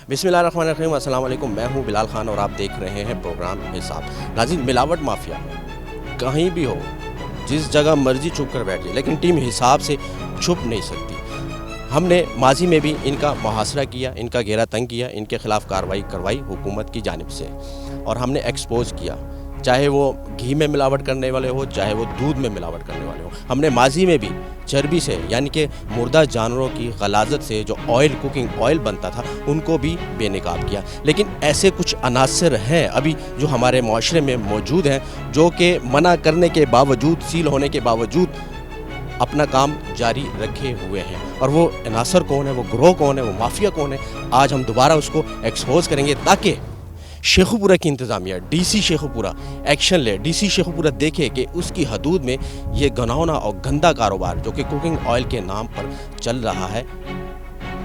बिस्मिल्लाहिर्रहमानिर्रहीम, अस्सलाम वालेकुम। मैं हूं बिलाल खान और आप देख रहे हैं प्रोग्राम हिसाब। नाज़रीन, मिलावट माफिया कहीं भी हो, जिस जगह मर्जी छुप कर बैठ जाए, लेकिन टीम हिसाब से छुप नहीं सकती। हमने माजी में भी इनका मुहासरा किया, इनका घेरा तंग किया, इनके खिलाफ कार्रवाई करवाई हुकूमत की जानिब से, और हमने एक्सपोज किया, चाहे वो घी में मिलावट करने वाले हो, चाहे वो दूध में मिलावट करने वाले हो। हमने माजी में भी चर्बी से, यानी कि मुर्दा जानवरों की गलाजत से जो ऑयल, कुकिंग ऑयल बनता था, उनको भी बेनकाब किया। लेकिन ऐसे कुछ अनासर हैं अभी जो हमारे माशरे में मौजूद हैं, जो कि मना करने के बावजूद, सील होने के बावजूद अपना काम जारी रखे हुए हैं। और वो अनासर कौन है, वो ग्रोह कौन है, वो माफिया कौन है, आज हम दोबारा उसको एक्सपोज करेंगे, ताकि शेखुपुरा की इंतज़ामिया, डीसी शेखुपुरा एक्शन ले, डीसी शेखुपुरा देखे कि उसकी हदूद में ये घिनौना और गंदा कारोबार जो कि कुकिंग ऑयल के नाम पर चल रहा है,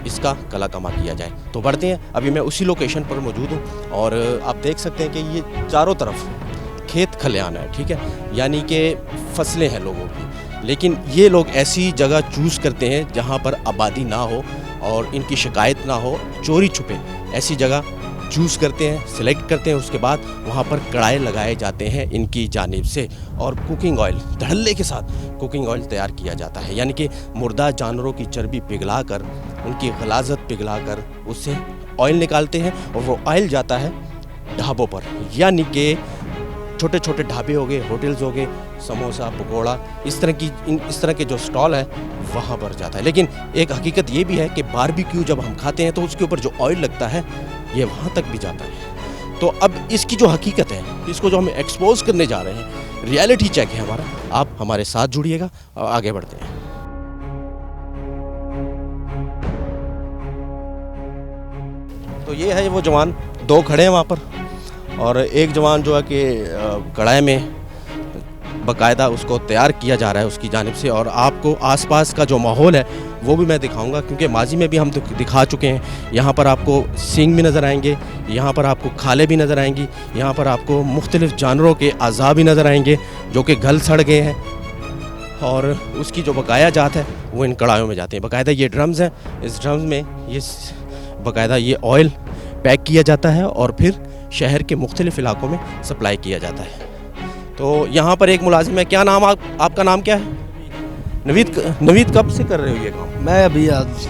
इसका कला कमा किया जाए। तो बढ़ते हैं, अभी मैं उसी लोकेशन पर मौजूद हूँ और आप देख सकते हैं कि ये चारों तरफ खेत खलियान है, ठीक है, यानी कि फसलें हैं लोगों की। लेकिन ये लोग ऐसी जगह चूज़ करते हैं जहाँ पर आबादी ना हो और इनकी शिकायत ना हो, चोरी छुपे ऐसी जगह चूज़ करते हैं, सिलेक्ट करते हैं। उसके बाद वहाँ पर कड़ाए लगाए जाते हैं इनकी जानिब से, और कुकिंग ऑयल धड़ल्ले के साथ कुकिंग ऑयल तैयार किया जाता है, यानी कि मुर्दा जानवरों की चर्बी पिघला कर, उनकी गलाजत पिघला कर उससे ऑयल निकालते हैं, और वो ऑयल जाता है ढाबों पर, यानी कि छोटे छोटे ढाबे हो गए, होटल्स हो गए, समोसा, पकौड़ा, इस तरह के जो स्टॉल है वहाँ पर जाता है। लेकिन एक हकीकत ये भी है कि बारबेक्यू जब हम खाते हैं तो उसके ऊपर जो ऑयल लगता है ये वहाँ तक भी जाता है। तो अब इसकी जो हकीकत है, इसको जो हम एक्सपोज करने जा रहे हैं, रियलिटी चेक है हमारा। आप हमारे साथ जुड़िएगा और आगे बढ़ते हैं। तो ये है वो जवान, दो खड़े हैं वहाँ पर, और एक जवान जो है कि कढ़ाई में बाकायदा उसको तैयार किया जा रहा है उसकी जानिब से। और आपको आसपास का जो माहौल है वो भी मैं दिखाऊंगा, क्योंकि माजी में भी हम दिखा चुके हैं। यहाँ पर आपको सींग भी नज़र आएंगे, यहाँ पर आपको खाले भी नज़र आएंगी, यहाँ पर आपको मुख्तलिफ़ जानवरों के अज़ा भी नज़र आएंगे जो कि गल सड़ गए हैं, और उसकी जो बकाया जात है वो इन कढ़ाइयों में जाते हैं। बाकायदा ये ड्रम्स हैं, इस ड्रम्स में ये बाकायदा ये ऑयल पैक किया जाता है और फिर शहर के मुख्तलिफ़ इलाकों में सप्लाई किया जाता है। तो यहाँ पर एक मुलाजिम है, क्या नाम आपका नाम क्या है? नवीद, कब से कर रहे हो ये काम? मैं अभी आज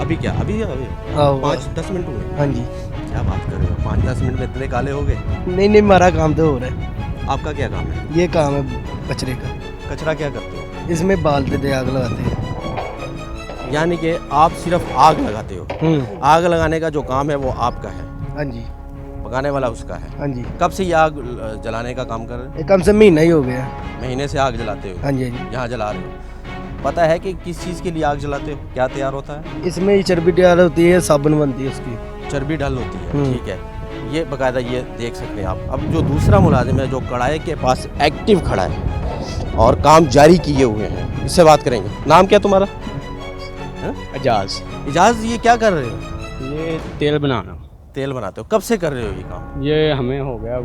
अभी क्या अभी 5-10 मिनट हुए? हाँ जी। क्या बात कर रहे हो, 5-10 मिनट में इतने काले हो गए? नहीं, हमारा काम तो हो रहा है। आपका क्या काम है? ये काम है कचरे का। कचरा क्या करते हो? इसमें बाल देते, आग लगाते हैं। यानी कि आप सिर्फ आग लगाते हो? आग लगाने का जो काम है वो आपका है? हाँ जी। पकाने वाला उसका है? हाँ जी। कब से ये आग जलाने का काम कर रहे हैं? कम से महीना ही हो गया। महीने से आग जलाते हो? हाँ जी, हाँ जी। यहाँ जला रहे हो, पता है कि किस चीज़ के लिए आग जलाते हो, क्या तैयार होता है? इसमें ही चर्बी तैयार होती है, साबुन बनती है उसकी। चर्बी डल होती है, ठीक है। ये बाकायदा ये देख सकते हैं आप। अब जो दूसरा मुलाजिम है जो कढ़ाई के पास एक्टिव खड़ा है और काम जारी किए हुए हैं, इससे बात करेंगे। नाम क्या तुम्हारा? इजाज़, ये क्या कर रहे हो? ये तेल बनाना। तेल बनाते हो? कब से कर रहे हो ये काम? ये हमें हो गया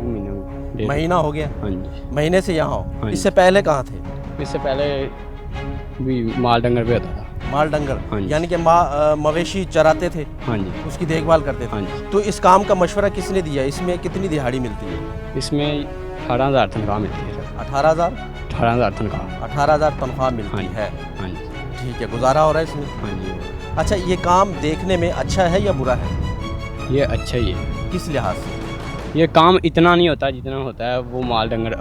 महीना हो गया? हाँ जी। महीने से यहाँ हो? हाँ जी। इससे पहले कहाँ थे? इससे पहले भी माल डंगर पे होता था। माल डंगर, हाँ जी। यानी कि मवेशी चराते थे? हाँ जी। उसकी देखभाल करते थे? हाँ जी। तो इस काम का मशवरा किसने दिया? इसमें कितनी दिहाड़ी मिलती है? इसमें 18,000 तनख्वाह मिलती है सर। 18,000? 18,000 तनख्वाह। 18,000 तनख्वाह मिलती है? हाँ जी। ठीक है, गुजारा हो रहा है इसमें? हाँ जी। अच्छा, ये काम देखने में अच्छा है या बुरा है? ये अच्छा ही है। किस लिहाज से? ये काम इतना नहीं होता जितना होता है वो माल डंगर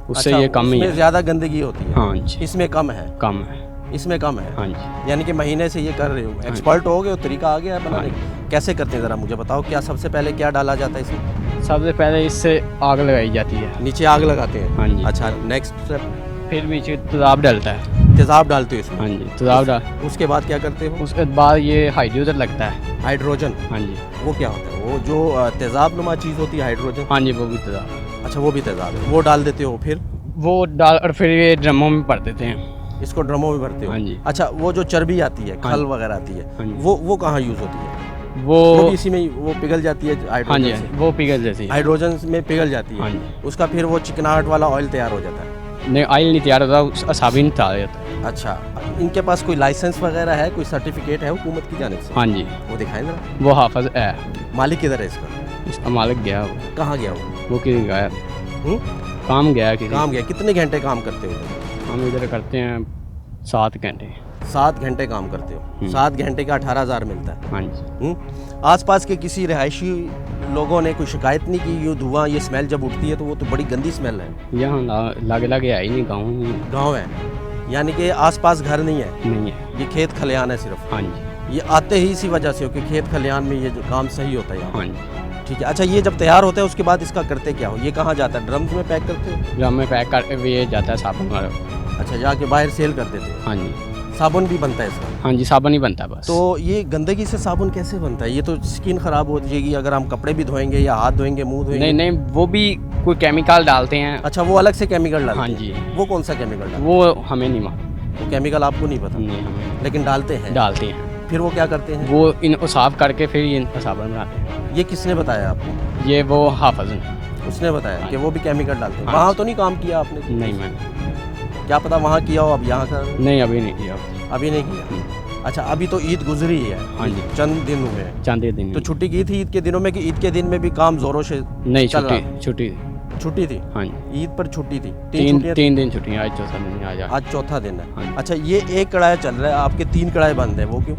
उससे। अच्छा, ये कम ही इसमें है। ज़्यादा गंदगी होती है? हाँ जी। इसमें कम है? कम है। इसमें कम है? हाँ जी। यानी कि महीने से ये कर रहे हो, एक्सपर्ट हो गए, तरीका आ गया है बनाने का। कैसे करते हैं ज़रा मुझे बताओ, क्या सबसे पहले क्या डाला जाता है इसमें? सबसे पहले इससे आग लगाई जाती है। नीचे आग लगाते हैं? हाँ जी। अच्छा, नेक्स्ट स्टेप? फिर बीच तेज़ाब डलता है। तेज़ाब डालते हो इसमें? हाँ जी, तेज़ाब डाल। उसके बाद क्या करते हो? उसके बाद ये हाइड्रोजन लगता है। हाइड्रोजन? हाँ जी। वो क्या होता है? वो जो तेज़ाब नुमा चीज़ होती है, हाइड्रोजन? हाँ जी, वो भी तेज़ाब। अच्छा, वो भी तेज़ाब है, वो डाल देते हो? फिर वो डाल और फिर ये ड्रमों में भर देते हैं। इसको ड्रमों में भरते हो? हाँ जी। अच्छा, वो जो चर्बी आती है, हाँ खल जी। वगैरह आती है, हाँ जी। वो कहाँ यूज़ होती है? वो भी इसी में वो पिघल जाती है हाँ हाइड्रोजन जी, से? वो पिघल जैसी। हाइड्रोजन में पिघल जाती है? हाँ जी। उसका फिर वो चिकनाहट वाला ऑयल तैयार हो जाता है? नहीं, ऑयल नहीं तैयार होता, साबुन तैयार होता है। अच्छा, इनके पास कोई लाइसेंस वगैरह है, कोई सर्टिफिकेट है हुकूमत की जानिब से? हाँ जी, वो दिखाएं जरा। वो हाफज है। मालिक किधर है इसका? इसका मालिक गया वो। कहाँ गया वो किसी गया वो? काम गया किसी। काम गया। कितने घंटे काम करते हो? हम इधर करते हैं 7 घंटे। 7 घंटे काम करते हो। 7 घंटे का 18,000 मिलता है। हाँ जी। आसपास के किसी रिहायशी लोगों ने कोई शिकायत नहीं की? ये धुआं, ये स्मेल जब उठती है तो वो तो बड़ी गंदी स्मेल है। यहाँ लागे लागे है ही नहीं, गाँव नहीं है। गाँव है, यानी कि आसपास घर नहीं है? नहीं है। ये खेत खलियान है सिर्फ? हाँ जी। ये आते ही इसी वजह से हो कि खेत खलियान में ये जो काम सही होता है यहाँ? हाँ जी। ठीक है। अच्छा, ये जब तैयार होता है उसके बाद इसका करते क्या हो? ये कहाँ जाता है? ड्रम्स में पैक करते हो? ड्रम में पैक कर ये जाता है साबुन वाला। अच्छा, जाके बाहर सेल कर देते हो? हाँ जी। साबुन भी बनता है इसका? हाँ जी, साबुन ही बनता है बस। तो ये गंदगी से साबुन कैसे बनता है? ये तो स्किन खराब हो जाएगी अगर हम कपड़े भी धोएंगे या हाथ धोएंगे, मुंह धोएंगे। नहीं नहीं, वो भी कोई केमिकल डालते हैं। अच्छा, वो अलग से केमिकल डालते हाँ हैं? जी। वो कौन सा केमिकल डालते हैं? वो हमें नहीं मालूम। वो केमिकल आपको नहीं पता? नहीं हमें। लेकिन डालते हैं? डालते हैं। फिर वो क्या करते हैं? वो इनको साफ करके फिर इनका साबुन बनाते हैं। ये किसने बताया आपको? ये वो हाफज ने। उसने बताया हाँ कि वो भी केमिकल डालते हैं? हाँ वहाँ जी। तो नहीं काम किया आपने? नहीं मैंने। क्या पता वहाँ किया हो, अब यहाँ कर? नहीं अभी नहीं किया। अभी नहीं किया। अच्छा, अभी तो ईद गुजरी है। हाँ जी। चंद दिन हुए हैं। चांदी दिन तो छुट्टी की थी ईद के दिनों में कि ईद के दिन में भी काम जोरों से नहीं, चल रहा? छुट्टी। छुट्टी थी? हाँ जी। ईद पर छुट्टी थी? तीन छुट्टियां? दिन छुट्टी। आज चौथा दिन है, आज चौथा दिन है। हाँ जी। अच्छा, ये एक कढ़ाई चल रहा है, आपके 3 कढ़ाई बंद है, वो क्यों?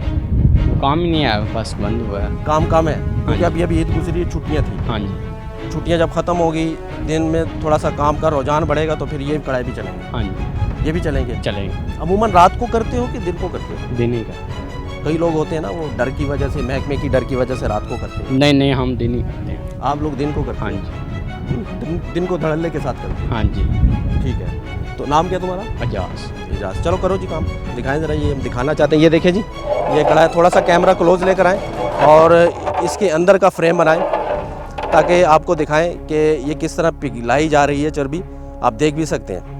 वो काम ही नहीं आया, बस बंद हुआ है। काम कम है क्योंकि जी। अभी ईद गुजरी है, छुट्टियाँ थी। हाँ जी। छुट्टियाँ जब ख़त्म होगी, दिन में थोड़ा सा काम का रुझान बढ़ेगा तो फिर ये कढ़ाई भी चलेंगे? हाँ जी, ये भी चलेंगे? चलेंगे। अमूमन रात को करते हो कि दिन को करते हो? दिन ही का। कई लोग होते हैं ना, वो डर की वजह से, महकमे की डर की वजह से रात को करते हैं। नहीं नहीं, हम दिन ही करते हैं। आप लोग दिन को करते हाँ हैं? जी। दिन को धड़ल्ले के साथ करते हाँ जी। हैं? ठीक है। तो नाम क्या तुम्हारा? एजाज। इजाज़। चलो करो जी काम, दिखाएं ज़रा। ये हम दिखाना चाहते हैं। ये देखें जी, ये कढ़ाई, थोड़ा सा कैमरा क्लोज लेकर आएँ और इसके अंदर का फ्रेम बनाएं ताकि आपको दिखाएं कि ये किस तरह पिघलाई जा रही है चर्बी। आप देख भी सकते हैं।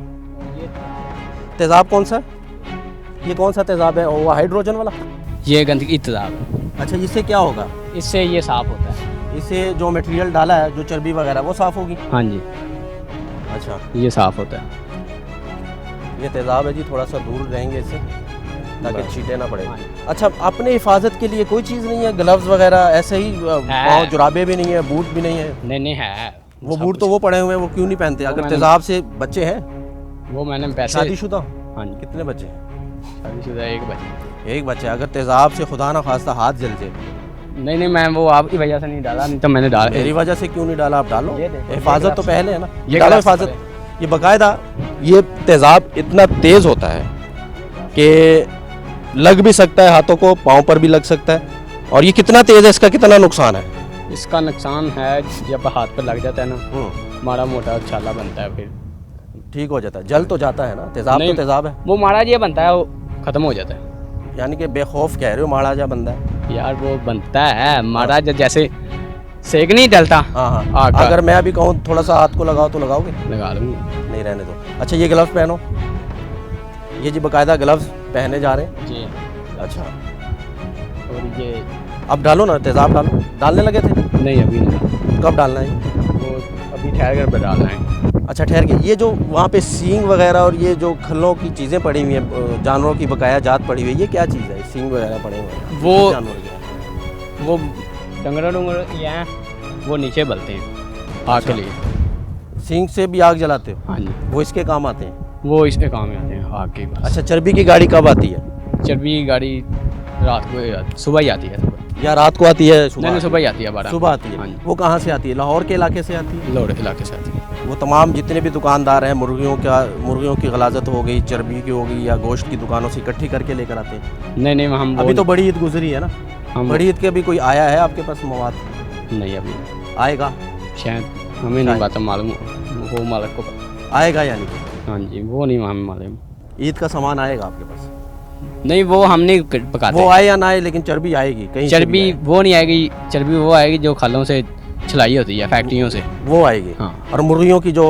तेज़ाब कौन सा? ये कौन सा तेज़ाब है? वो हाइड्रोजन वाला? ये गंदगी तेज़ाब। अच्छा, इससे क्या होगा? इससे ये साफ होता है। इससे जो मटेरियल डाला है, जो चर्बी वगैरह, वो साफ़ होगी? हाँ जी, अच्छा, ये साफ होता है। ये तेज़ाब है जी, थोड़ा सा दूर रहेंगे इससे ताकि बस। छींटे ना पड़े। हाँ। अच्छा, अपने हिफाजत के लिए कोई चीज़ नहीं है? ग्लव्स वगैरह ऐसे ही? पाँव जुराबे भी नहीं है, बूट भी नहीं है? नहीं नहीं है। वो सब बूट तो कुछ। वो पड़े हुए हैं, वो क्यों नहीं पहनते? वो अगर मैंने- तेज़ाब से बच्चे हैं? वो मैंने पैसे। शादीशुदा? हाँ जी, कितने बच्चे? शादीशुदा एक बच्चे। एक बच्चे। अगर तेज़ाब से खुदा ना खास्ता हाथ जल जाए? नहीं नहीं, मैं वो आपकी वजह से नहीं डाला, नहीं तो मैंने डाला। मेरी वजह से क्यों नहीं डाला? आप डालो, ये देखो, हिफाजत ये तो पहले है ना। ये डालो ग्लव्स हिफाजत। ये बाकायदा ये तेज़ाब इतना तेज़ होता है कि लग भी सकता है हाथों को, पाँव पर भी लग सकता है। और ये कितना तेज़ है, इसका कितना नुकसान है? इसका नुकसान है जब हाथ पर लग जाता है ना, माड़ा मोटा छाला बनता है, फिर ठीक हो जाता है। जल तो जाता है ना, तेज़ाब तो नहीं। तेज़ाब है। वो माड़ा ये बनता है, वो ख़त्म हो जाता है। यानी कि बेखौफ कह रहे हो, माड़ा जा बंदा है? यार वो बनता है माड़ा जैसे सेक नहीं डलता। हाँ हाँ। आग का। अगर मैं अभी कहूँ थोड़ा सा हाथ को लगाओ तो लगाओगे? लगा लूँगा। नहीं, रहने दो। अच्छा, ये ग्लव्स पहनो। ये जी बाकायदा ग्लव्स पहने जा रहे हैं। जी। अच्छा, और ये अब डालो ना, तेज़ाब डालो। डालने लगे थे? नहीं अभी नहीं, कब डालना है? वो अभी ठहर कर डालना है। अच्छा, ठहर के। ये जो वहाँ पे सींग वगैरह और ये जो खलों की चीज़ें पड़ी हुई हैं, जानवरों की बकाया जात पड़ी हुई है, ये क्या चीज़ है? सींग वगैरह पड़े हुए हैं, वो- किस जानवर के हैं? वो डंगर डूंगर ये हैं, वो नीचे बलते हैं आग के लिए। सींग से भी आग जलाते हो? हाँ जी, वो इसके काम आते हैं? वो इसके काम में आते हैं आग के पास। अच्छा, चर्बी की गाड़ी कब आती है? चर्बी की गाड़ी रात को सुबह ही आती है। सुबह या रात को आती है? नहीं सुबह ही आती है, 12। सुबह आती हाँ है। जी, वो कहाँ से आती है? लाहौर के इलाके से आती है? लोड इलाके से आती है। वो तमाम जितने भी दुकानदार हैं, मुर्गियों की गलाजत हो गई, चर्बी की हो गई, या गोश्त की दुकानों से इकट्ठी करके लेकर आते हैं? नहीं नहीं, हम अभी तो बड़ी ईद गुजरी है ना, हम बड़ी ईद के भी कोई आया है आपके पास मवाद? नहीं अभी आएगा? शायद, हमें नहीं पता, मालूम वो मालिक को पता। आएगा यानी कि? हाँ जी, वो नहीं हमें मालूम। ईद का सामान आएगा आपके पास? नहीं वो हम नहीं पकाते। वो आए या ना आए, लेकिन चर्बी आएगी कहीं से भी चर्बी आए। वो नहीं आएगी। चर्बी वो आएगी जो खलों से छिलाई होती है फैक्ट्रियों से, वो आएगी। हाँ। और मुर्गियों की जो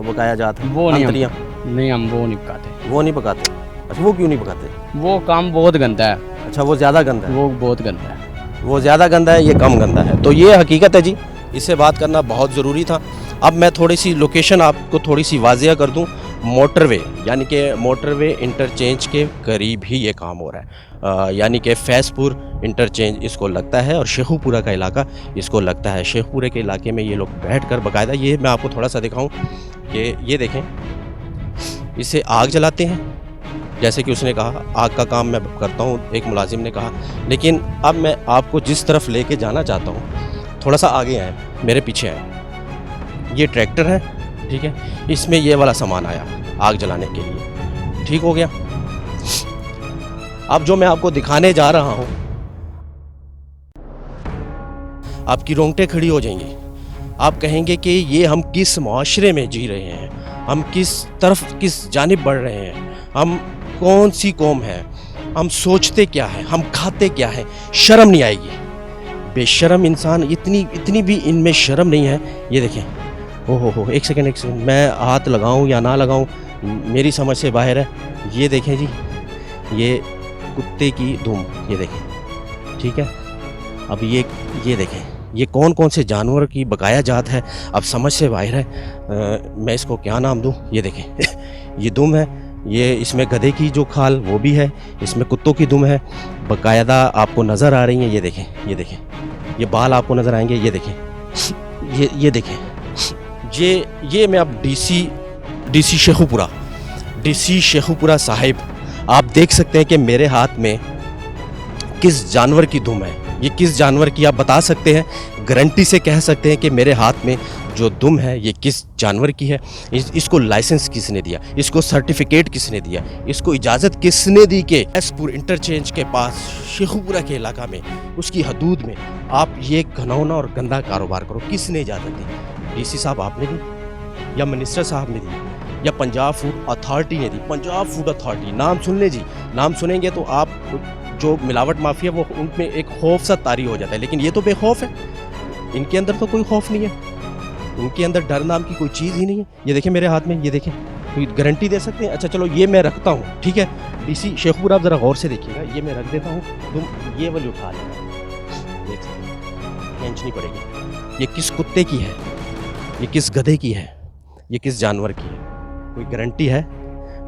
बकाया जात है, वो नहीं अंतरियां, नहीं हम वो नहीं पकाते। वो नहीं पकाते? अच्छा, वो क्यों नहीं पकाते? वो काम बहुत गंदा है। अच्छा, वो ज़्यादा गंदा है? वो बहुत गंदा है। वो ज़्यादा गंदा है, ये कम गंदा है। तो ये हकीकत है जी, इससे बात करना बहुत ज़रूरी था। अब मैं थोड़ी सी लोकेशन आपको थोड़ी सी वाजिया कर दूं। मोटरवे यानी कि मोटरवे इंटरचेंज के करीब ही ये काम हो रहा है। यानी कि फैज़पुर इंटरचेंज इसको लगता है और शेखुपुरा का इलाका इसको लगता है। शेखुपुरे के इलाके में ये लोग बैठकर बाकायदा, ये मैं आपको थोड़ा सा दिखाऊं कि ये देखें, इसे आग जलाते हैं। जैसे कि उसने कहा आग का काम मैं करता हूँ, एक मुलाजिम ने कहा। लेकिन अब मैं आपको जिस तरफ लेके जाना चाहता हूँ, थोड़ा सा आगे आए, मेरे पीछे आए। ये ट्रैक्टर है, ठीक है, इसमें ये वाला सामान आया आग जलाने के लिए, ठीक हो गया। अब जो मैं आपको दिखाने जा रहा हूँ, आपकी रोंगटे खड़ी हो जाएंगी। आप कहेंगे कि ये हम किस माशरे में जी रहे हैं, हम किस तरफ किस जानिब बढ़ रहे हैं, हम कौन सी कौम है, हम सोचते क्या है, हम खाते क्या है। शर्म नहीं आएगी। बेशर्म इंसान, इतनी भी इनमें शर्म नहीं है। ये देखें, ओहो, एक सेकंड, मैं हाथ लगाऊं या ना लगाऊं मेरी समझ से बाहर है। ये देखें जी, ये कुत्ते की धूम, ये देखें, ठीक है। अब ये देखें, ये कौन कौन से जानवर की बकाया जात है, अब समझ से बाहर है। मैं इसको क्या नाम दूं? ये देखें ये दुम है, ये इसमें गधे की जो खाल वो भी है, इसमें कुत्तों की दुम है, बकायदा आपको नज़र आ रही हैं। ये देखें, ये देखें, ये बाल आपको नज़र आएंगे। ये देखें, ये देखें, ये मैं अब डीसी शेखुपुरा साहिब, आप देख सकते हैं कि मेरे हाथ में किस जानवर की दुम है। ये किस जानवर की आप बता सकते हैं, गारंटी से कह सकते हैं कि मेरे हाथ में जो दुम है ये किस जानवर की है। इसको लाइसेंस किसने दिया, इसको सर्टिफिकेट किसने दिया, इसको इजाज़त किसने दी कि फैज़पुर इंटरचेंज के पास शेखुपुरा के इलाका में, उसकी हदूद में आप ये घनौना और गंदा कारोबार करो? किसने इजाज़त दी? डीसी साहब आपने दी, या मिनिस्टर साहब ने दी, या पंजाब फूड अथॉरिटी ने दी? पंजाब फूड अथॉरिटी, नाम सुन ले जी, नाम सुनेंगे तो आप जो मिलावट माफिया वो उनमें एक खौफ सा तारी हो जाता है। लेकिन ये तो बेखौफ है, इनके अंदर तो कोई खौफ नहीं है, इनके अंदर डर नाम की कोई चीज़ ही नहीं है। ये देखें मेरे हाथ में, ये देखें, कोई गारंटी दे सकते हैं? अच्छा चलो ये मैं रखता हूँ, ठीक है। डीसी शेखुपुरा आप ज़रा गौर से देखिएगा, ये मैं रख देता हूँ, तुम ये वाली उठा लेना, देख सकते हैं, खींचनी पड़ेगी। ये किस कुत्ते की है, ये किस गधे की है, ये किस जानवर की है? कोई गारंटी है?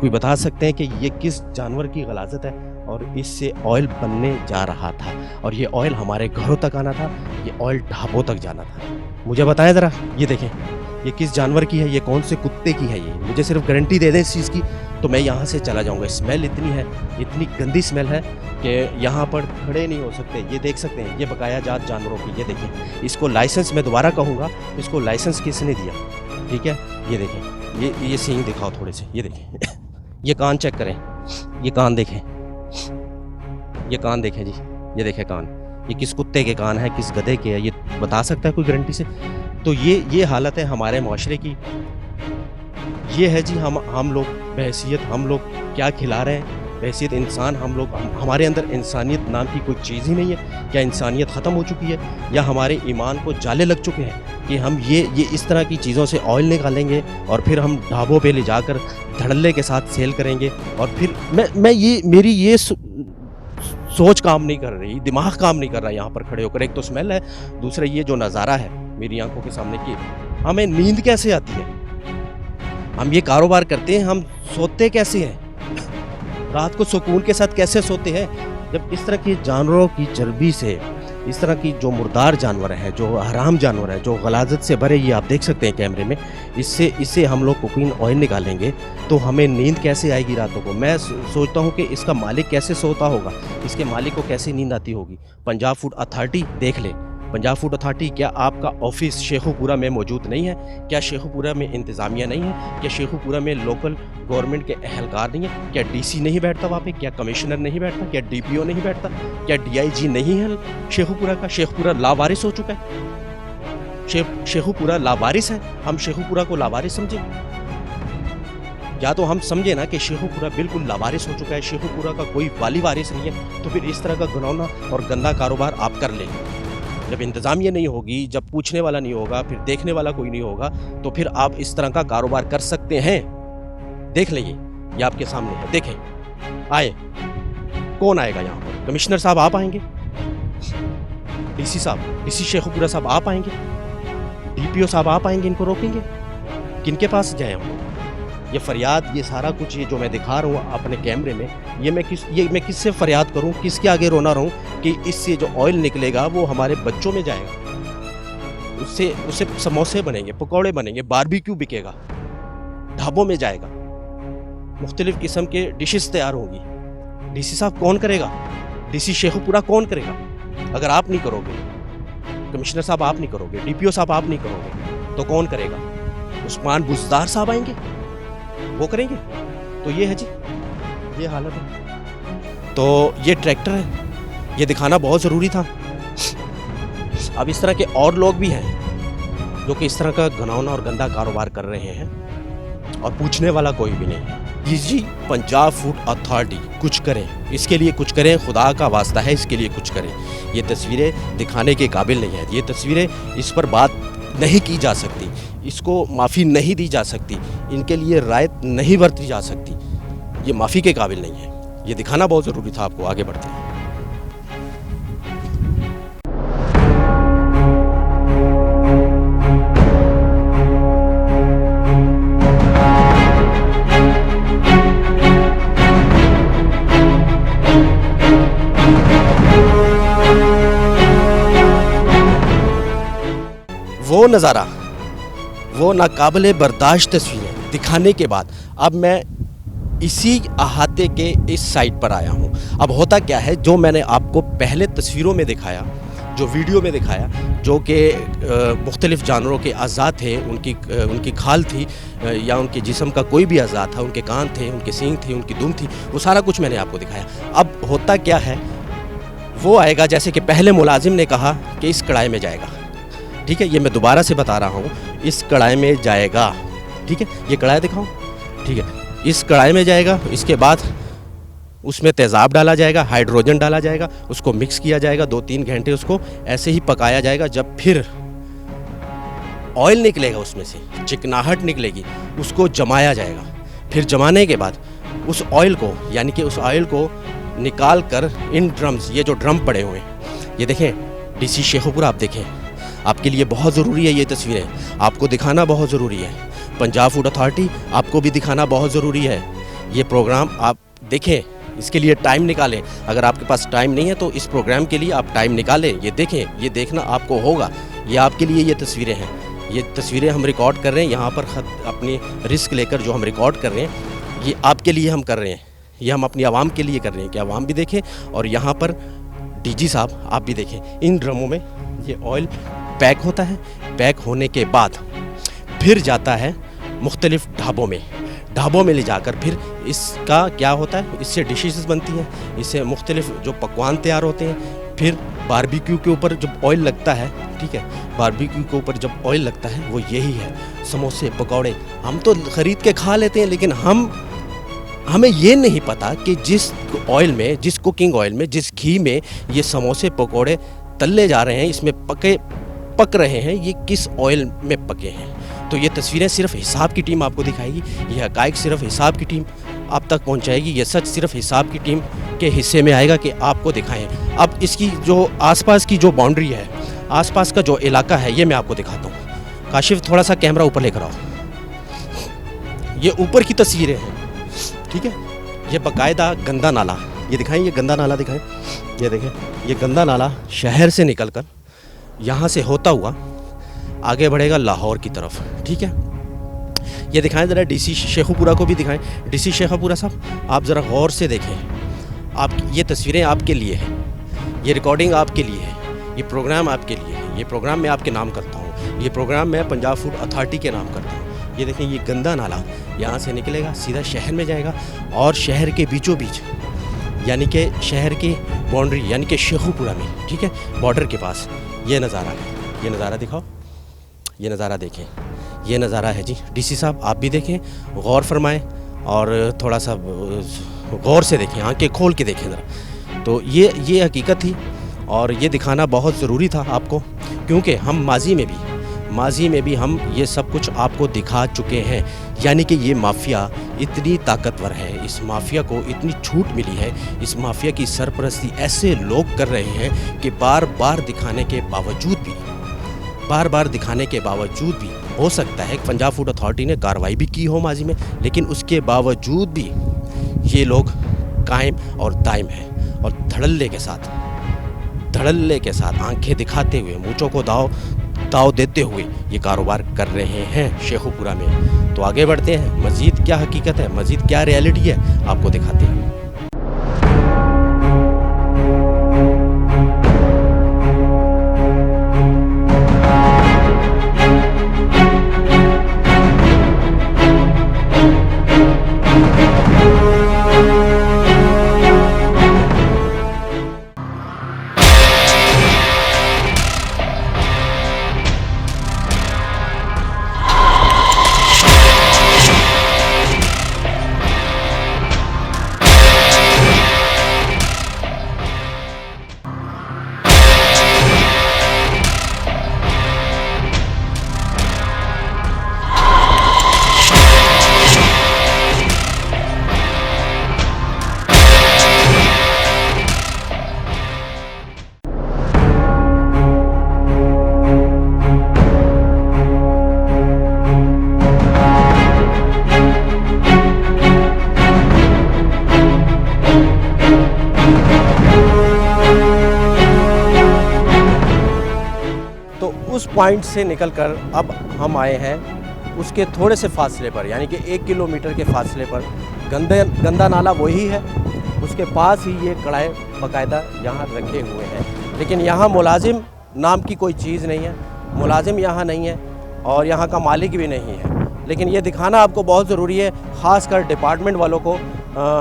कोई बता सकते हैं कि ये किस जानवर की गलाजत है? और इससे ऑयल बनने जा रहा था, और ये ऑयल हमारे घरों तक आना था, ये ऑयल ढाबों तक जाना था। मुझे बताएं ज़रा, ये देखें, ये किस जानवर की है, ये कौन से कुत्ते की है? ये मुझे सिर्फ गारंटी दे दें इस चीज़ की तो मैं यहाँ से चला जाऊँगा। स्मेल इतनी है, इतनी गंदी स्मेल है कि यहाँ पर खड़े नहीं हो सकते। ये देख सकते हैं, ये बकाया जात जानवरों की, ये देखें। इसको लाइसेंस, मैं दोबारा कहूँगा, इसको लाइसेंस किसने दिया? ठीक है, ये देखें, ये सींग दिखाओ थोड़े से, ये देखें ये कान चेक करें, ये कान देखें, ये कान देखें जी, ये देखें कान, ये किस कुत्ते के कान है, किस गधे के है? ये बता सकता है कोई गारंटी से? तो ये हालत है हमारे माशरे की। ये है जी, हम लोग बहैसियत, हम लोग क्या खिला रहे हैं? बहैसियत इंसान हम लोग, हमारे अंदर इंसानियत नाम की कोई चीज़ ही नहीं है। क्या इंसानियत ख़त्म हो चुकी है, या हमारे ईमान को जाले लग चुके हैं कि हम ये इस तरह की चीज़ों से ऑयल निकालेंगे और फिर हम ढाबों पे ले जाकर धड़ल्ले के साथ सेल करेंगे? और फिर मेरी ये सोच काम नहीं कर रही, दिमाग काम नहीं कर रहा यहाँ पर खड़े होकर। एक तो स्मेल है, दूसरा ये जो नज़ारा है मेरी आंखों के सामने की, हमें नींद कैसे आती है? हम ये कारोबार करते हैं, हम सोते कैसे हैं? रात को सुकून के साथ कैसे सोते हैं जब इस तरह के जानवरों की चर्बी से, इस तरह की जो जानवर हैं, जो हराम जानवर हैं, जो गलाजत से भरे, ये आप देख सकते हैं कैमरे में, इससे हम लोग कुकिंग ऑयल निकालेंगे तो हमें नींद कैसे आएगी रातों को? मैं सोचता हूँ कि इसका मालिक कैसे सोता होगा, इसके मालिक को कैसे नींद आती होगी? पंजाब फूड अथॉरिटी देख ले, पंजाब फूड अथॉरिटी, क्या आपका ऑफिस शेखुपुरा में मौजूद नहीं है? क्या शेखुपुरा में इंतज़ामिया नहीं है? क्या शेखुपुरा में लोकल गवर्नमेंट के अहलकार नहीं है? क्या डीसी नहीं बैठता वहाँ पे? क्या कमिश्नर नहीं बैठता? क्या डीपीओ नहीं बैठता? क्या डीआईजी नहीं है शेखुपुरा का? शेखुपुरा लावारिस हो चुका है, शेखुपुरा लावारिस है। हम शेखुपुरा को लावारिस समझे? या तो हम समझे ना कि शेखुपुरा बिल्कुल लावारिस हो चुका है, शेखुपुरा का कोई वाली वारिस नहीं है, तो फिर इस तरह का घिनौना और गंदा कारोबार आप कर लेंगे। जब इंतज़ामिया नहीं होगी, जब पूछने वाला नहीं होगा, फिर देखने वाला कोई नहीं होगा, तो फिर आप इस तरह का कारोबार कर सकते हैं। देख लीजिए, ये आपके सामने है, देखें। आए, कौन आएगा यहाँ पर? कमिश्नर साहब आप आएंगे, डीसी साहब, डीसी शेखुपुरा साहब आप आएंगे, डीपीओ साहब आप आएंगे, इनको रोकेंगे? किनके पास जाए हम लोग? ये फरियाद, ये सारा कुछ ये जो मैं दिखा रहा हूँ अपने कैमरे में, ये मैं किससे फरियाद करूँ, किसके आगे रोना रहूँ कि इससे जो ऑयल निकलेगा वो हमारे बच्चों में जाएगा, उससे समोसे बनेंगे, पकौड़े बनेंगे, बारबेक्यू बिकेगा, ढाबों में जाएगा, मुख्तलिफ किस्म के डिशेस तैयार होंगी। डीसी साहब कौन करेगा? डीसी शेखुपुरा कौन करेगा? अगर आप नहीं करोगे, कमिश्नर साहब आप नहीं करोगे, डीपीओ साहब आप नहीं करोगे, तो कौन करेगा? उस्मान बुज़दार साहब आएंगे, वो करेंगे। तो ये है जी, ये हालत है। तो ये ट्रैक्टर है, ये दिखाना बहुत ज़रूरी था। अब इस तरह के और लोग भी हैं जो कि इस तरह का घिनौना और गंदा कारोबार कर रहे हैं और पूछने वाला कोई भी नहीं है। जी पंजाब फूड अथॉरिटी कुछ करें, इसके लिए कुछ करें, खुदा का वास्ता है, इसके लिए कुछ करें। ये तस्वीरें दिखाने के काबिल नहीं है, ये तस्वीरें, इस पर बात नहीं की जा सकती, इसको माफ़ी नहीं दी जा सकती, इनके लिए रायत नहीं बरती जा सकती, ये माफ़ी के काबिल नहीं है। ये दिखाना बहुत ज़रूरी था आपको। आगे बढ़ते हैं। वो नज़ारा, वो नाकाबिले बर्दाश्त तस्वीरें दिखाने के बाद अब मैं इसी अहाते के इस साइड पर आया हूँ। अब होता क्या है, जो मैंने आपको पहले तस्वीरों में दिखाया, जो वीडियो में दिखाया, जो कि मुख्तलिफ़ जानवरों के अज़ा थे, उनकी खाल थी या उनके जिस्म का कोई भी अज़ा था, उनके कान थे, उनके सींग थे, उनकी दुम थी, वो सारा कुछ मैंने आपको दिखाया। अब होता क्या है, वो आएगा जैसे कि पहले मुलाजिम ने कहा कि इस कढ़ाई में जाएगा, ठीक है, ये मैं दोबारा से बता रहा हूँ, इस कढ़ाई में जाएगा, ठीक है, ये कढ़ाई दिखाऊं, ठीक है, इस कढ़ाई में जाएगा, इसके बाद उसमें तेज़ाब डाला जाएगा, हाइड्रोजन डाला जाएगा, उसको मिक्स किया जाएगा, 2-3 घंटे उसको ऐसे ही पकाया जाएगा। जब फिर ऑयल निकलेगा, उसमें से चिकनाहट निकलेगी, उसको जमाया जाएगा। फिर जमाने के बाद उस ऑयल को, यानी कि उस ऑयल को निकाल कर इन ड्रम्स, ये जो ड्रम पड़े हुए हैं, ये देखें, डीसी शेखुपुरा आप देखें, आपके लिए बहुत ज़रूरी है ये तस्वीरें, आपको दिखाना बहुत ज़रूरी है। पंजाब फूड अथॉरिटी आपको भी दिखाना बहुत ज़रूरी है। ये प्रोग्राम आप देखें, इसके लिए टाइम निकालें। अगर आपके पास टाइम नहीं है तो इस प्रोग्राम के लिए आप टाइम निकालें, ये देखें, ये देखना आपको होगा। ये आपके लिए ये तस्वीरें हैं, ये तस्वीरें हम रिकॉर्ड कर रहे हैं यहाँ पर, अपनी रिस्क लेकर जो हम रिकॉर्ड कर रहे हैं, ये आपके लिए हम कर रहे हैं, ये हम अपनी आवाम के लिए कर रहे हैं कि आवाम भी देखें और यहाँ पर डीजी साहब आप भी देखें। इन ड्रमों में ये ऑयल पैक होता है, पैक होने के बाद फिर जाता है मुख्तलिफ़ ढाबों में ले जाकर फिर इसका क्या होता है, इससे डिशेस बनती हैं, इससे मुख्तलिफ़ जो पकवान तैयार होते हैं। फिर बारबेक्यू के ऊपर जब ऑयल लगता है, ठीक है, बारबेक्यू के ऊपर जब ऑयल लगता है वो यही है, समोसे पकौड़े। हम तो ख़रीद के खा लेते हैं, लेकिन हमें ये नहीं पता कि जिस ऑयल में, जिस कुकिंग ऑयल में, जिस घी में ये समोसे पकौड़े तले जा रहे हैं, इसमें पक रहे हैं, ये किस ऑयल में पके हैं। तो ये तस्वीरें सिर्फ हिसाब की टीम आपको दिखाएगी, ये हक़ाइक़ सिर्फ हिसाब की टीम आप तक पहुंचाएगी, ये सच सिर्फ हिसाब की टीम के हिस्से में आएगा कि आपको दिखाएं। अब इसकी जो आसपास की जो बाउंड्री है, आसपास का जो इलाका है, ये मैं आपको दिखाता हूँ। काशिफ थोड़ा सा कैमरा ऊपर लेकर आओ। ये ऊपर की तस्वीरें हैं, ठीक है, ये बाकायदा गंदा नाला, ये दिखाएं, ये गंदा नाला दिखाएं, ये देखें, ये गंदा नाला शहर से निकलकर यहाँ से होता हुआ आगे बढ़ेगा लाहौर की तरफ, ठीक है। ये दिखाएं ज़रा, डीसी शेखुपुरा को भी दिखाएं। डीसी शेखुपुरा साहब आप ज़रा गौर से देखें, आप ये तस्वीरें आपके लिए हैं, ये रिकॉर्डिंग आपके लिए है, ये प्रोग्राम आपके लिए है, ये प्रोग्राम मैं आपके नाम करता हूँ, ये प्रोग्राम मैं पंजाब फूड अथॉरिटी के नाम करता हूँ। ये देखें, ये गंदा नाला यहाँ से निकलेगा, सीधा शहर में जाएगा और शहर के बीचों बीच, यानी कि शहर की बाउंड्री, यानी कि शेखुपुरा में, ठीक है, बॉर्डर के पास ये नज़ारा है। ये नज़ारा दिखाओ, ये नज़ारा देखें, ये नज़ारा है जी। डीसी साहब आप भी देखें, गौर फरमाएं और थोड़ा सा गौर से देखें, आंखें खोल के देखें ज़रा। तो ये हकीकत थी और ये दिखाना बहुत ज़रूरी था आपको, क्योंकि हम माजी में भी हम ये सब कुछ आपको दिखा चुके हैं। यानी कि ये माफिया इतनी ताकतवर है, इस माफिया को इतनी छूट मिली है, इस माफिया की सरपरस्ती ऐसे लोग कर रहे हैं कि बार बार दिखाने के बावजूद भी हो सकता है कि पंजाब फूड अथॉरिटी ने कार्रवाई भी की हो माजी में, लेकिन उसके बावजूद भी ये लोग कायम और दायम हैं और धड़ल्ले के साथ आंखें दिखाते हुए, मूंछों को दाव देते हुए ये कारोबार कर रहे हैं शेखुपुरा में। तो आगे बढ़ते हैं, मज़ीद क्या हकीकत है, मज़ीद क्या रियलिटी है, आपको दिखाते हैं। उस पॉइंट से निकलकर अब हम आए हैं उसके थोड़े से फासले पर, यानी कि 1 किलोमीटर के फासले पर गंदा नाला वही है, उसके पास ही ये कढ़ाई बाकायदा यहाँ रखे हुए हैं। लेकिन यहाँ मुलाजिम नाम की कोई चीज़ नहीं है, मुलाजिम यहाँ नहीं है और यहाँ का मालिक भी नहीं है। लेकिन ये दिखाना आपको बहुत ज़रूरी है, ख़ासकर डिपार्टमेंट वालों को,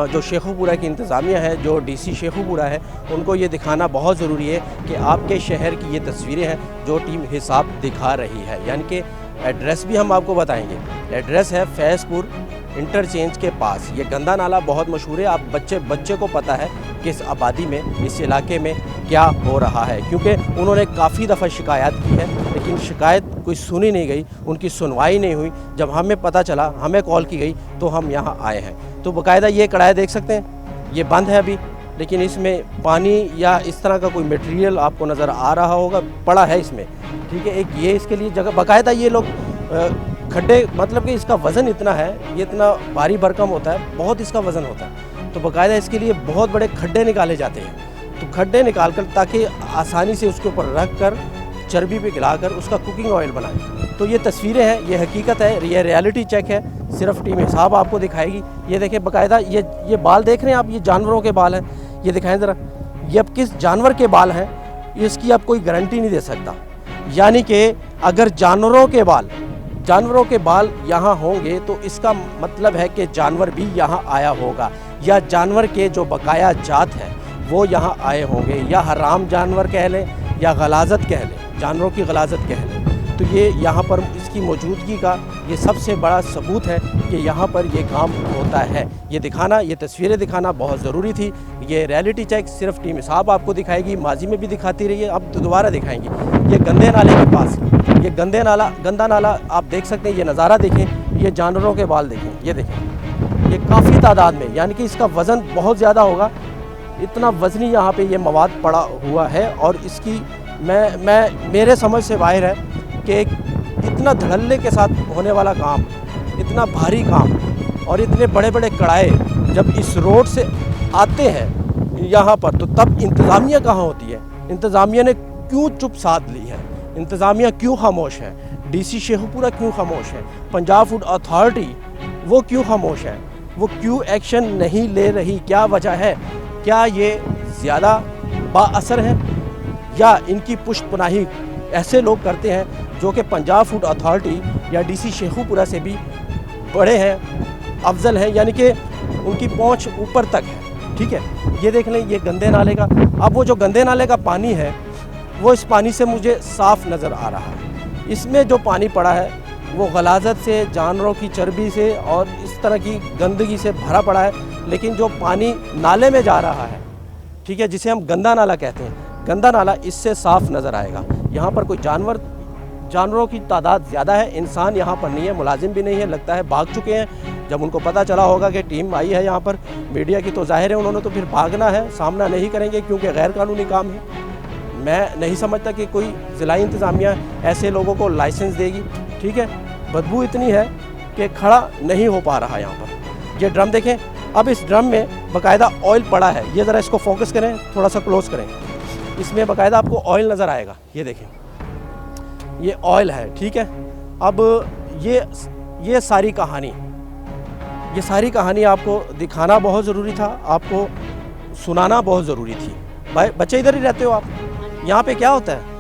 जो शेखुपुरा की इंतज़ामिया है, जो डीसी शेखुपुरा है, उनको ये दिखाना बहुत ज़रूरी है कि आपके शहर की ये तस्वीरें हैं जो टीम हिसाब दिखा रही है। यानी कि एड्रेस भी हम आपको बताएंगे। एड्रेस है फैज़पुर इंटरचेंज के पास। ये गंदा नाला बहुत मशहूर है, आप बच्चे को पता है कि इस आबादी में, इस इलाके में क्या हो रहा है, क्योंकि उन्होंने काफ़ी दफ़ा शिकायत की है, लेकिन शिकायत कोई सुनी नहीं गई, उनकी सुनवाई नहीं हुई। जब हमें पता चला, हमें कॉल की गई, तो हम यहाँ आए हैं। तो बाकायदा ये कढ़ाई देख सकते हैं, ये बंद है अभी, लेकिन इसमें पानी या इस तरह का कोई मटेरियल आपको नज़र आ रहा होगा, पड़ा है इसमें, ठीक है। एक ये इसके लिए जगह बाकायदा ये लोग खड्डे, मतलब कि इसका वज़न इतना है, ये इतना भारी भरकम होता है, बहुत इसका वज़न होता है, तो बाकायदा इसके लिए बहुत बड़े खड्डे निकाले जाते हैं। तो खड्डे निकाल कर ताकि आसानी से उसके ऊपर रख कर चर्बी पे गिलाकर उसका कुकिंग ऑयल बनाएं। तो ये तस्वीरें हैं, ये हकीकत है, ये रियलिटी चेक है, सिर्फ टीम हिसाब आपको दिखाएगी। ये देखें बाकायदा, ये बाल देख रहे हैं आप, ये जानवरों के बाल हैं, ये दिखाएं ज़रा, ये अब किस जानवर के बाल हैं, इसकी आप कोई गारंटी नहीं दे सकता। यानी कि अगर जानवरों के बाल यहाँ होंगे तो इसका मतलब है कि जानवर भी यहाँ आया होगा, या जानवर के जो बकाया जात है वो यहाँ आए होंगे, या हराम जानवर कह लें या गलाजत कह लें, जानवरों की गलाजत कह लें। तो ये यहाँ पर इसकी मौजूदगी का ये सबसे बड़ा सबूत है कि यहाँ पर ये काम होता है। ये दिखाना, ये तस्वीरें दिखाना बहुत ज़रूरी थी। ये रियलिटी चेक सिर्फ टीम हिसाब आपको दिखाएगी, माजी में भी दिखाती रही है, अब तो दोबारा दिखाएंगी। ये गंदे नाले के पास, ये गंदा नाला आप देख सकते हैं, ये नज़ारा देखें, ये जानवरों के बाल देखें, ये देखें, ये काफ़ी तादाद में, यानी कि इसका वज़न बहुत ज़्यादा होगा, इतना वज़नी यहाँ पे ये मवाद पड़ा हुआ है। और इसकी मेरे समझ से बाहर है कि इतना धड़ल्ले के साथ होने वाला काम, इतना भारी काम और इतने बड़े बड़े कढ़ाई जब इस रोड से आते हैं यहाँ पर, तो तब इंतज़ामिया कहाँ होती है? इंतज़ामिया ने क्यों चुप साध ली है? इंतज़ामिया क्यों खामोश है? डीसी शेखुपुरा क्यों खामोश है? पंजाब फूड अथॉरिटी वो क्यों खामोश है? वो क्यों एक्शन नहीं ले रही? क्या वजह है? क्या ये ज़्यादा बाअसर है या इनकी पुष्टपनाही ऐसे लोग करते हैं जो कि पंजाब फूड अथॉरिटी या डीसी शेखुपुरा से भी बड़े हैं, अफजल हैं, यानी कि उनकी पहुंच ऊपर तक है, ठीक है। ये देख लें, ये गंदे नाले का, अब वो जो गंदे नाले का पानी है वो इस पानी से मुझे साफ़ नज़र आ रहा है। इसमें जो पानी पड़ा है वो गलाजत से, जानवरों की चर्बी से और इस तरह की गंदगी से भरा पड़ा है। लेकिन जो पानी नाले में जा रहा है, ठीक है, जिसे हम गंदा नाला कहते हैं, गंदा नाला इससे साफ़ नज़र आएगा। यहाँ पर कोई जानवरों की तादाद ज़्यादा है, इंसान यहाँ पर नहीं है, मुलाजिम भी नहीं है, लगता है भाग चुके हैं। जब उनको पता चला होगा कि टीम आई है यहाँ पर मीडिया की, तो जाहिर है उन्होंने तो फिर भागना है, सामना नहीं करेंगे क्योंकि गैर कानूनी काम है। मैं नहीं समझता कि कोई ज़िला इंतज़ामिया ऐसे लोगों को लाइसेंस देगी, ठीक है, बदबू इतनी है कि खड़ा नहीं हो पा रहा यहाँ पर। ये ड्रम देखें, अब इस ड्रम में बाकायदा ऑयल पड़ा है। ये ज़रा इसको फोकस करें, थोड़ा सा क्लोज करें, इसमें बाकायदा आपको ऑयल नज़र आएगा। ये देखें, ये ऑयल है, ठीक है। अब ये सारी कहानी आपको दिखाना बहुत ज़रूरी था, आपको सुनाना बहुत ज़रूरी थी। भाई बच्चे इधर ही रहते हो आप? यहाँ पे क्या होता है?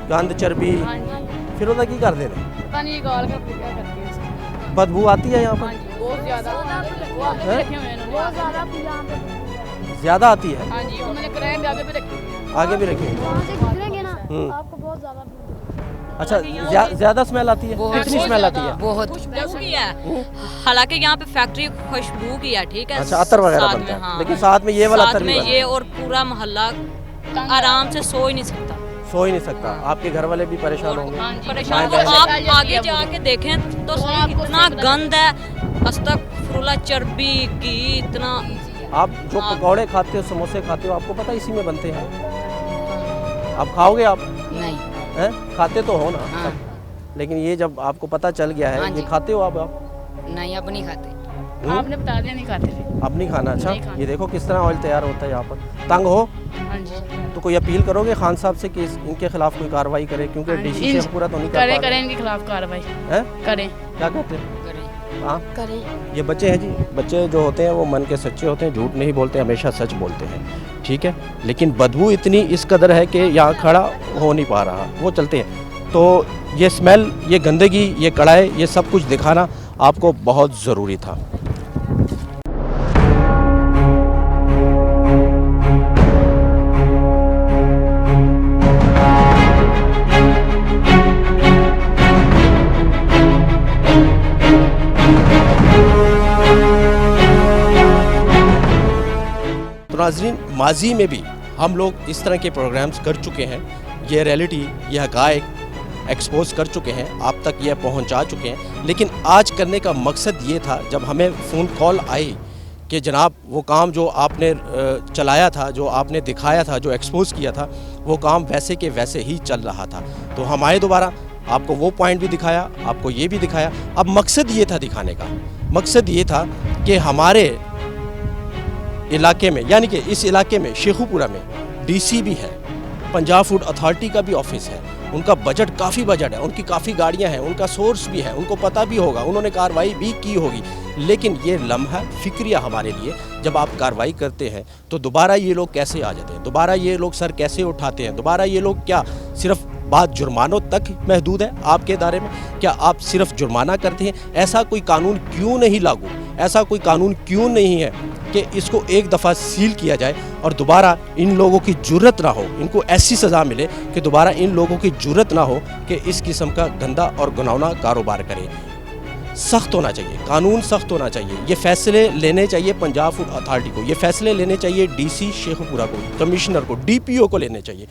गंद चर्बी फिर उधर की कर दे रहे, बदबू आती है यहाँ पर ज़्यादा आती है। आगे भी रखी आपको बहुत ज़्यादा अच्छा, ज़्यादा स्मेल आती है? कितनी स्मेल आती है? बहुत खुशबू की है, हालांकि यहाँ पे फैक्ट्री खुशबू की है, ठीक है। अच्छा, अतर वगैरह बनता है, हाँ, लेकिन साथ में ये वाला अतर साथ भी में ये, और पूरा मोहल्ला आराम से सो ही नहीं सकता। सो ही नहीं सकता। आपके घर वाले भी परेशान होंगे? परेशान हो, आप आगे जाके देखें तो इतना गंद है, अस्तगफुरुल्लाह, चर्बी की इतना। आप जो पकौड़े खाते हो, समोसे खाते हो, आपको पता है इसी में बनते हैं। आप खाओगे? आप नहीं हैं? खाते तो हो ना? हाँ। लेकिन ये जब आपको पता चल गया है, हाँ ये जी। खाते हो आप? नहीं, अब नहीं खाते। आपने बता दिया नहीं खाते थे। अब नहीं खाना। अच्छा, नहीं खाना। ये देखो किस तरह ऑयल तैयार होता है यहाँ पर। तंग हो हाँ जी, तो कोई अपील करोगे खान साहब से कि इनके खिलाफ कोई कार्रवाई करे? क्योंकि हाँ जी। डीसी से पूरा तो नहीं कर पा करें रहे इनके खिलाफ कार्रवाई हैं? करें। क्या कहते हैं? करें। हाँ, करें। ये बच्चे हैं जी, बच्चे जो होते हैं वो मन के सच्चे होते हैं, झूठ नहीं बोलते, हमेशा सच बोलते हैं, ठीक है। लेकिन बदबू इतनी इस कदर है कि यहाँ खड़ा हो नहीं पा रहा, वो चलते हैं। तो ये स्मेल, ये गंदगी, ये कड़ाई, ये सब कुछ दिखाना आपको बहुत ज़रूरी था। तो नाज़रीन, माजी में भी हम लोग इस तरह के प्रोग्राम्स कर चुके हैं, ये रियलिटी, ये हक़ाइक़ एक्सपोज कर चुके हैं, आप तक ये पहुंचा चुके हैं। लेकिन आज करने का मकसद ये था, जब हमें फ़ोन कॉल आई कि जनाब वो काम जो आपने चलाया था, जो आपने दिखाया था, जो एक्सपोज किया था, वो काम वैसे के वैसे ही चल रहा था। तो हम आए दोबारा, आपको वो पॉइंट भी दिखाया, आपको ये भी दिखाया। अब मकसद ये था दिखाने का, मकसद ये था कि हमारे इलाके में, यानी कि इस इलाके में शेखुपुरा में डीसी भी है, पंजाब फूड अथॉरिटी का भी ऑफिस है, उनका बजट काफ़ी बजट है, उनकी काफ़ी गाड़ियां हैं, उनका सोर्स भी है, उनको पता भी होगा, उन्होंने कार्रवाई भी की होगी। लेकिन ये लम्हा फिक्रिया हमारे लिए, जब आप कार्रवाई करते हैं तो दोबारा ये लोग कैसे आ जाते हैं, दोबारा ये लोग सर कैसे उठाते हैं, दोबारा ये लोग क्या सिर्फ बात जुर्मानों तक महदूद है आपके दायरे में? क्या आप सिर्फ जुर्माना करते हैं? ऐसा कोई कानून क्यों नहीं लागू, ऐसा कोई कानून क्यों नहीं है कि इसको एक दफ़ा सील किया जाए और दोबारा इन लोगों की जुर्रत ना हो, इनको ऐसी सज़ा मिले कि दोबारा इन लोगों की जुर्रत ना हो कि इस किस्म का गंदा और गुनावना कारोबार करें। सख्त होना चाहिए, कानून सख्त होना चाहिए, ये फैसले लेने चाहिए पंजाब फूड अथॉरिटी को, ये फैसले लेने चाहिए डीसी शेखुपुरा को, कमिश्नर को, डीपीओ को लेने चाहिए।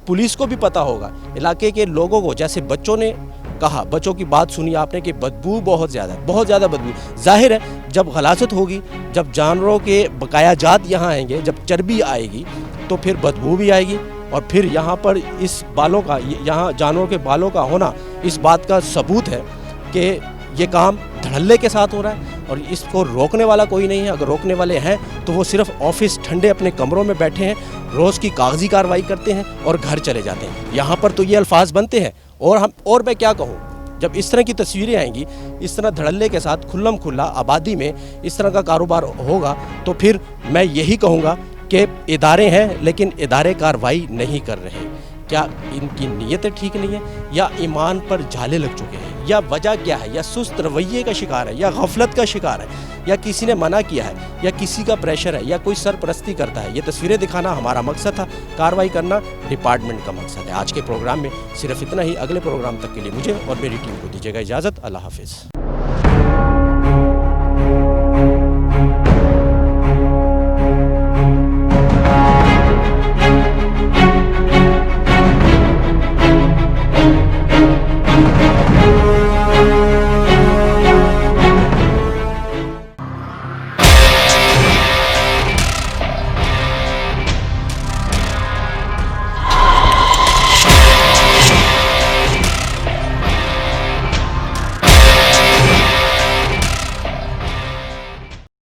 पुलिस को भी पता होगा, इलाके के लोगों को, जैसे बच्चों ने कहा, बच्चों की बात सुनी आपने कि बदबू बहुत ज़्यादा है, बहुत ज़्यादा बदबू। जाहिर है जब गलासत होगी, जब जानवरों के बकाया जात यहाँ आएंगे, जब चर्बी आएगी तो फिर बदबू भी आएगी। और फिर यहाँ पर इस बालों का, यहाँ जानवरों के बालों का होना इस बात का सबूत है कि ये काम धड़ल्ले के साथ हो रहा है और इसको रोकने वाला कोई नहीं है। अगर रोकने वाले हैं तो वो सिर्फ ऑफिस ठंडे अपने कमरों में बैठे हैं, रोज़ की कागजी कार्रवाई करते हैं और घर चले जाते हैं। यहाँ पर तो ये अल्फाज बनते हैं। और मैं क्या कहूँ, जब इस तरह की तस्वीरें आएंगी, इस तरह धड़ल्ले के साथ खुल्लम खुल्ला आबादी में इस तरह का कारोबार होगा, तो फिर मैं यही कहूँगा कि इदारे हैं लेकिन इदारे कार्रवाई नहीं कर रहे। क्या इनकी नीयतें ठीक नहीं है, या ईमान पर झाले लग चुके हैं, या वजह क्या है, या सुस्त रवैये का शिकार है, या गफलत का शिकार है, या किसी ने मना किया है, या किसी का प्रेशर है, या कोई सरपरस्ती करता है? ये तस्वीरें दिखाना हमारा मकसद था, कार्रवाई करना डिपार्टमेंट का मकसद है। आज के प्रोग्राम में सिर्फ इतना ही। अगले प्रोग्राम तक के लिए मुझे और मेरी टीम को दीजिएगा इजाज़त। अल्लाह हाफिज़।